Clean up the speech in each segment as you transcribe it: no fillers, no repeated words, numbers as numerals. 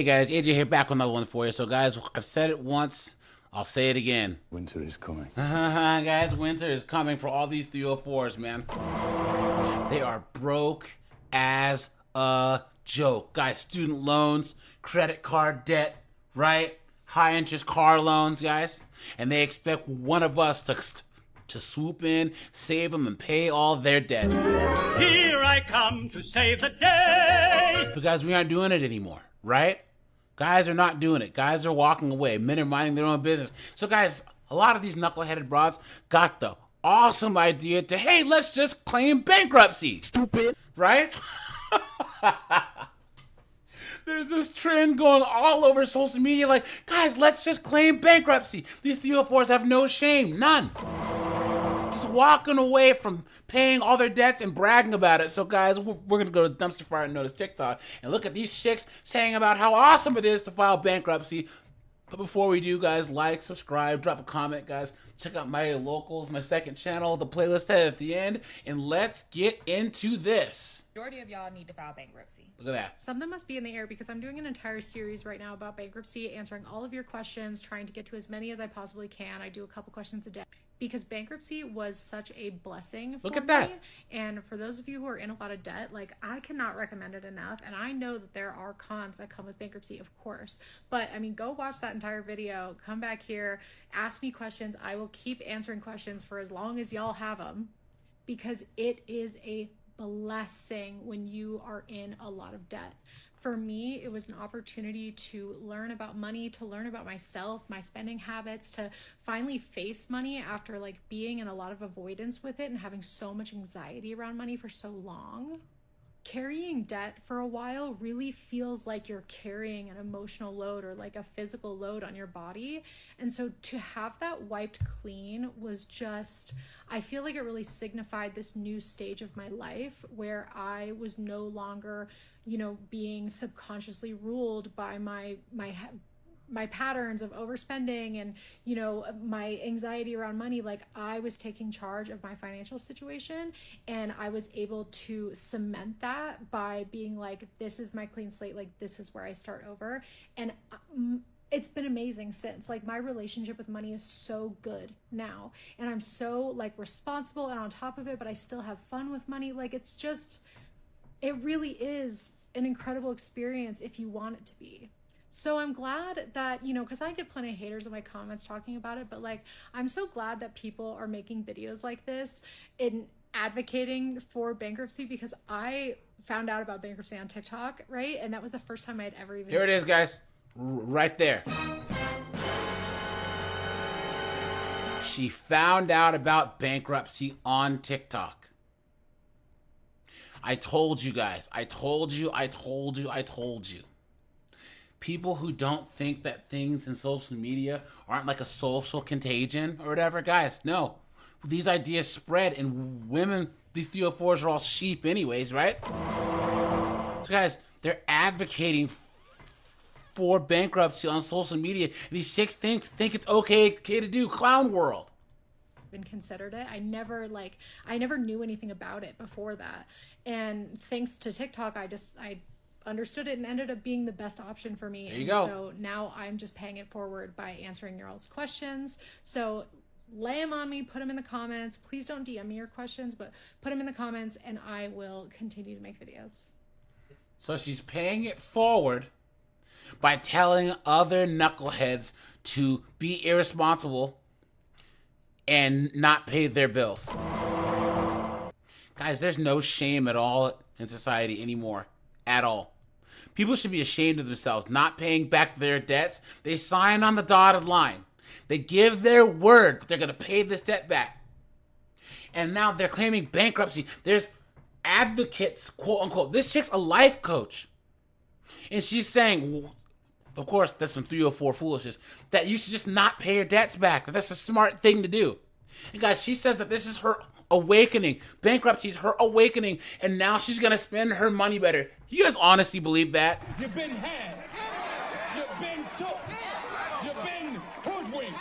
Hey guys, AJ here, back with another one for you. So guys, I've said it once, I'll say it again. Winter is coming. Guys, winter is coming for all these 304s, man. They are broke as a joke. Guys, student loans, credit card debt, right? High interest car loans, guys. And they expect one of us to swoop in, save them, and pay all their debt. Here I come to save the day. But guys, we aren't doing it anymore, right? Guys are not doing it. Guys are walking away. Men are minding their own business. So guys, a lot of these knuckleheaded broads got the awesome idea to, hey, let's just claim bankruptcy. Stupid. Right? There's this trend going all over social media like, guys, let's just claim bankruptcy. These 304s have no shame. None. Just walking away from paying all their debts and bragging about it. So guys, we're going to go to Dumpster Fire and notice TikTok and look at these chicks saying about how awesome it is to file bankruptcy. But before we do, guys, like, subscribe, drop a comment, guys. Check out my locals, my second channel, the playlist at the end, and let's get into this. Majority of y'all need to file bankruptcy. Look at that. Something must be in the air because I'm doing an entire series right now about bankruptcy, answering all of your questions, trying to get to as many as I possibly can. I do a couple questions a day because bankruptcy was such a blessing. Look at that. And for those of you who are in a lot of debt, like, I cannot recommend it enough. And I know that there are cons that come with bankruptcy, of course. But I mean, go watch that entire video, come back here, ask me questions. I will keep answering questions for as long as y'all have them because it is a blessing when you are in a lot of debt. For me, it was an opportunity to learn about money, to learn about myself, my spending habits, to finally face money after like being in a lot of avoidance with it and having so much anxiety around money for so long. Carrying debt for a while really feels like you're carrying an emotional load or like a physical load on your body. And so to have that wiped clean was just, I feel like it really signified this new stage of my life where I was no longer, you know, being subconsciously ruled by my patterns of overspending and, you know, my anxiety around money. Like, I was taking charge of my financial situation and I was able to cement that by being like, this is my clean slate. Like, this is where I start over. And it's been amazing since. Like, my relationship with money is so good now. And I'm so like responsible and on top of it, but I still have fun with money. Like, it's just, it really is an incredible experience if you want it to be. So I'm glad that, you know, because I get plenty of haters in my comments talking about it, but like, I'm so glad that people are making videos like this and advocating for bankruptcy because I found out about bankruptcy on TikTok, right? And that was the first time I had ever even... Here it is, guys. Right there. She found out about bankruptcy on TikTok. I told you guys. I told you. People who don't think that things in social media aren't like a social contagion or whatever, guys, no. These ideas spread and women, these 304s are all sheep anyways, right? So guys, they're advocating for bankruptcy on social media. And these chicks think it's okay to do. Clown world. Been considered it. I never knew anything about it before that. And thanks to TikTok, I understood it and ended up being the best option for me. There you go. So now I'm just paying it forward by answering your all's questions. So lay them on me, put them in the comments. Please don't DM me your questions, but put them in the comments and I will continue to make videos. So she's paying it forward by telling other knuckleheads to be irresponsible and not pay their bills. Guys, there's no shame at all in society anymore. At all. People should be ashamed of themselves, not paying back their debts. They sign on the dotted line. They give their word that they're going to pay this debt back. And now they're claiming bankruptcy. There's advocates, quote unquote. This chick's a life coach. And she's saying, of course, that's some 304 foolishness, that you should just not pay your debts back. That's a smart thing to do. And guys, she says that this is her awakening. Bankruptcy is her awakening, and now she's gonna spend her money better. You guys honestly believe that? You've been had. You've been took. You've been hoodwinked.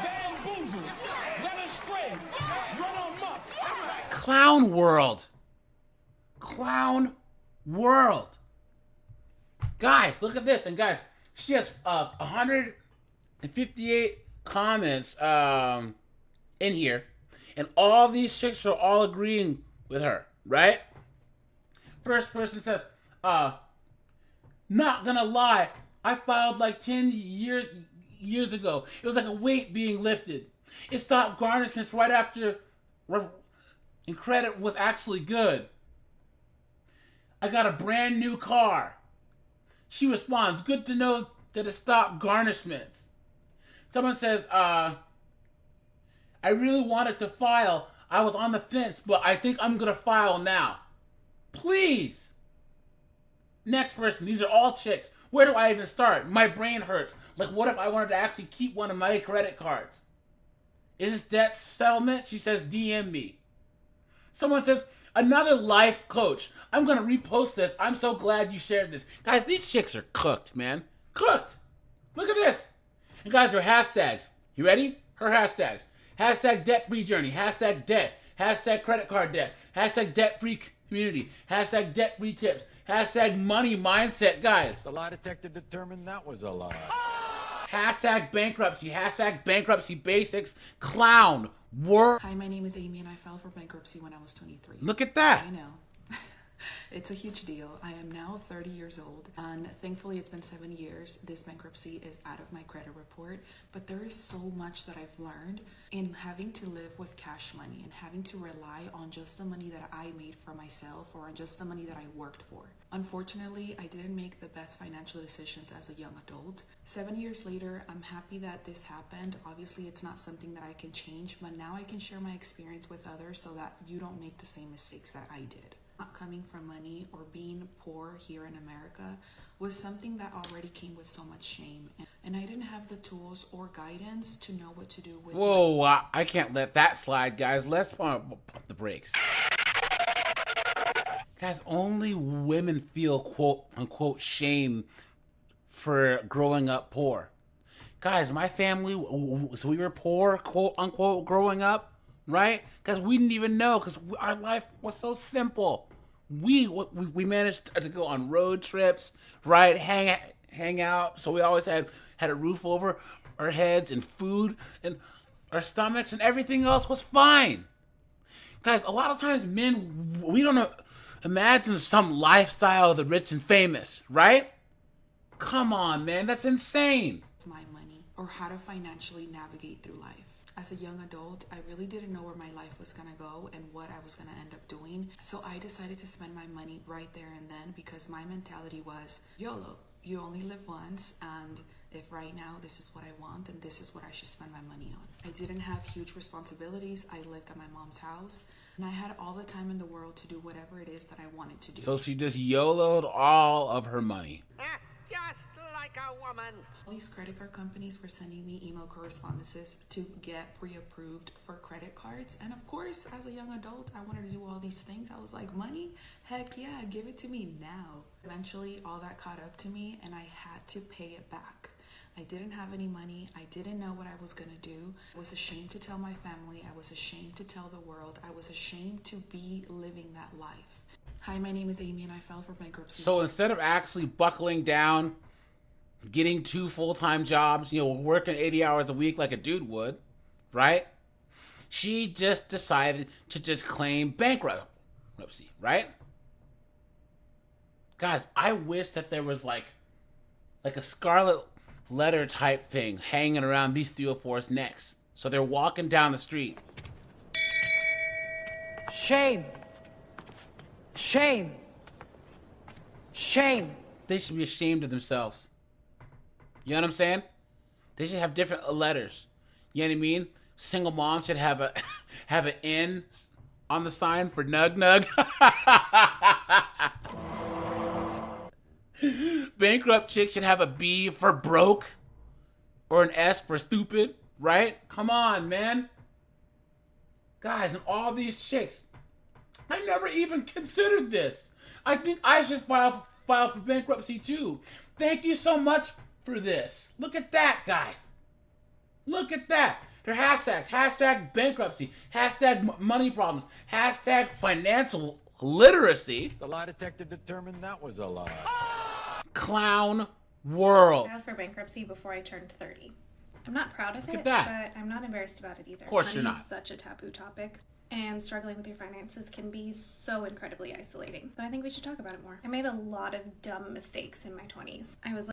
Bamboozled. Led astray. Run amok. Clown world. Clown world. Guys, look at this. And guys, she has 158 comments in here. And all these chicks are all agreeing with her, right? First person says, not gonna lie, I filed like 10 years ago. It was like a weight being lifted. It stopped garnishments right after, and credit was actually good. I got a brand new car. She responds, good to know that it stopped garnishments. Someone says, I really wanted to file. I was on the fence, but I think I'm gonna file now. Please. Next person, these are all chicks. Where do I even start? My brain hurts. Like, what if I wanted to actually keep one of my credit cards? Is this debt settlement? She says, DM me. Someone says, another life coach. I'm going to repost this. I'm so glad you shared this. Guys, these chicks are cooked, man. Cooked. Look at this. And guys, her hashtags. You ready? Her hashtags. Hashtag debt-free journey. Hashtag debt. Hashtag credit card debt. Hashtag debt-free community. Hashtag debt-free tips. Hashtag money mindset, guys. The lie detector determined that was a lie. Hashtag bankruptcy. Hashtag bankruptcy basics. Clown. Word. Hi, my name is Amy and I filed for bankruptcy when I was 23. Look at that. I know. It's a huge deal. I am now 30 years old, and thankfully it's been 7 years. This bankruptcy is out of my credit report, but there is so much that I've learned in having to live with cash money and having to rely on just the money that I made for myself or on just the money that I worked for. Unfortunately, I didn't make the best financial decisions as a young adult. 7 years later, I'm happy that this happened. Obviously, it's not something that I can change, but now I can share my experience with others so that you don't make the same mistakes that I did. Not coming from money or being poor here in America was something that already came with so much shame, and I didn't have the tools or guidance to know what to do with. Whoa, I can't let that slide, guys. Let's pump the brakes. Guys, only women feel quote unquote shame for growing up poor. Guys, my family, so we were poor, quote unquote, growing up, right? Because we didn't even know, because our life was so simple. We managed to go on road trips, right? Hang out. So we always had a roof over our heads and food and our stomachs, and everything else was fine. Guys, a lot of times men, we don't imagine some lifestyle of the rich and famous, right? Come on, man, that's insane. My money or how to financially navigate through life. As a young adult, I really didn't know where my life was gonna go and what I was gonna end up doing. So I decided to spend my money right there and then, because my mentality was YOLO. You only live once, and if right now this is what I want, then this is what I should spend my money on. I didn't have huge responsibilities. I lived at my mom's house, and I had all the time in the world to do whatever it is that I wanted to do. So she just YOLO'd all of her money. Just like a woman. All these credit card companies were sending me email correspondences to get pre-approved for credit cards. And of course, as a young adult, I wanted to do all these things. I was like, money? Heck yeah, give it to me now. Eventually, all that caught up to me and I had to pay it back. I didn't have any money. I didn't know what I was gonna do. I was ashamed to tell my family. I was ashamed to tell the world. I was ashamed to be living that life. Hi, my name is Amy and I filed for bankruptcy. So instead of actually buckling down, getting 2 full-time jobs, working 80 hours a week like a dude would, right? She just decided to just claim bankruptcy, right? Guys, I wish that there was like a scarlet letter type thing hanging around these 304's necks. So they're walking down the street. Shame. Shame. Shame. They should be ashamed of themselves. You know what I'm saying? They should have different letters. You know what I mean? Single mom should have an N on the sign for nug nug. Bankrupt chick should have a B for broke or an S for stupid, right? Come on, man. Guys, and all these chicks, I never even considered this. I think I should file for bankruptcy too. Thank you so much for this. Look at that, guys. Look at that. Their hashtags. Hashtag bankruptcy. Hashtag money problems. Hashtag financial literacy. The lie detector determined that was a lie. clown world. I filed for bankruptcy before I turned 30. I'm not proud of Look it, at that. but I'm not embarrassed about it either. Of course you're Money not. is such a taboo topic, and struggling with your finances can be so incredibly isolating. So I think we should talk about it more. I made a lot of dumb mistakes in my 20s. I was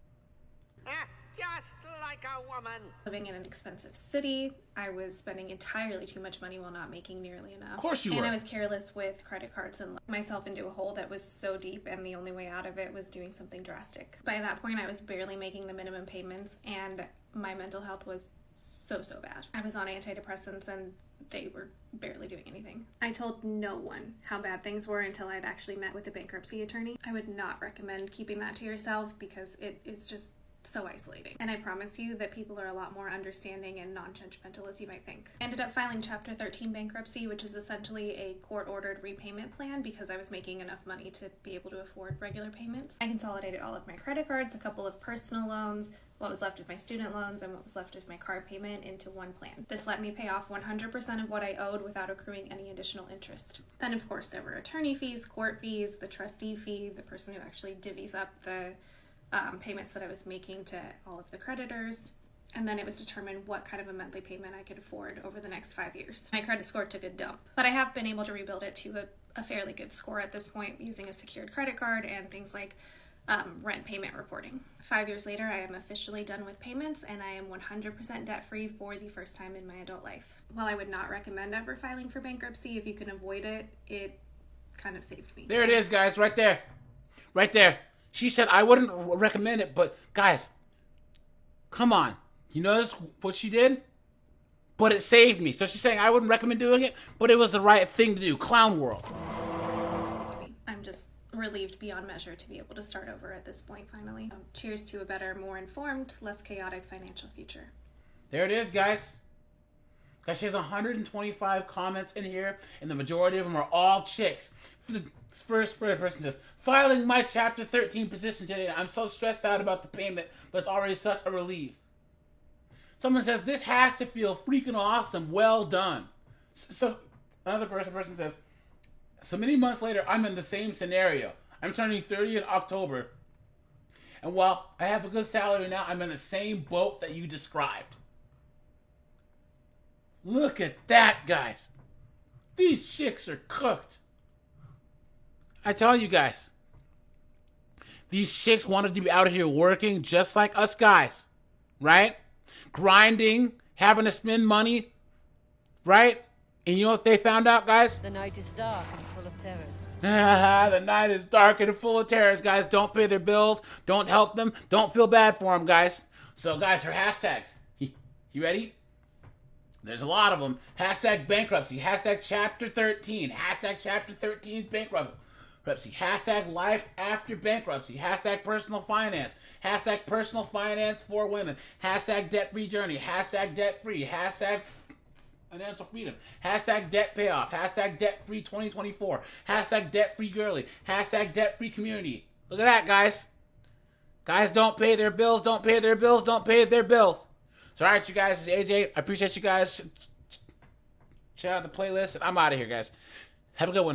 Just like a woman. living in an expensive city. I was spending entirely too much money while not making nearly enough. Of course you were. And I was careless with credit cards and let myself into a hole that was so deep, and the only way out of it was doing something drastic. By that point, I was barely making the minimum payments, and my mental health was so bad. I was on antidepressants, and they were barely doing anything. I told no one how bad things were until I'd actually met with a bankruptcy attorney. I would not recommend keeping that to yourself because it's just so isolating. And I promise you that people are a lot more understanding and non-judgmental as you might think. I ended up filing Chapter 13 bankruptcy, which is essentially a court-ordered repayment plan because I was making enough money to be able to afford regular payments. I consolidated all of my credit cards, a couple of personal loans, what was left of my student loans, and what was left of my car payment into one plan. This let me pay off 100% of what I owed without accruing any additional interest. Then of course there were attorney fees, court fees, the trustee fee, the person who actually divvies up the payments that I was making to all of the creditors, and then it was determined what kind of a monthly payment I could afford over the next 5 years. My credit score took a dump, but I have been able to rebuild it to a fairly good score at this point using a secured credit card and things like rent payment reporting. 5 years later, I am officially done with payments, and I am 100% debt-free for the first time in my adult life. While I would not recommend ever filing for bankruptcy, if you can avoid it, it kind of saved me. There it is, guys, right there. Right there. She said I wouldn't recommend it, but guys, come on. You notice what she did? But it saved me. So she's saying I wouldn't recommend doing it, but it was the right thing to do. Clown world. I'm just relieved beyond measure to be able to start over at this point, finally. Cheers to a better, more informed, less chaotic financial future. There it is, guys. Guys, she has 125 comments in here, and the majority of them are all chicks. The first person says, filing my Chapter 13 petition today. I'm so stressed out about the payment, but it's already such a relief. Someone says, this has to feel freaking awesome. Well done. So another person says, so many months later, I'm in the same scenario. I'm turning 30 in October. And while I have a good salary now, I'm in the same boat that you described. Look at that, guys. These chicks are cooked. I tell you guys. These chicks wanted to be out here working just like us guys. Right? Grinding, having to spend money. Right? And you know what they found out, guys? The night is dark and full of terrors. The night is dark and full of terrors, guys. Don't pay their bills. Don't help them. Don't feel bad for them, guys. So, guys, her hashtags. You ready? There's a lot of them. Hashtag bankruptcy. Hashtag Chapter 13. Hashtag Chapter 13 bankruptcy. Hashtag life after bankruptcy. Hashtag personal finance. Hashtag personal finance for women. Hashtag debt-free journey. Hashtag debt-free. Hashtag financial freedom. Hashtag debt payoff. Hashtag debt-free 2024. Hashtag debt-free girly. Hashtag debt-free community. Look at that, guys. Guys don't pay their bills. Don't pay their bills. Don't pay their bills. So, all right, you guys. This is AJ. I appreciate you guys. Check out the playlist. And I'm out of here, guys. Have a good one.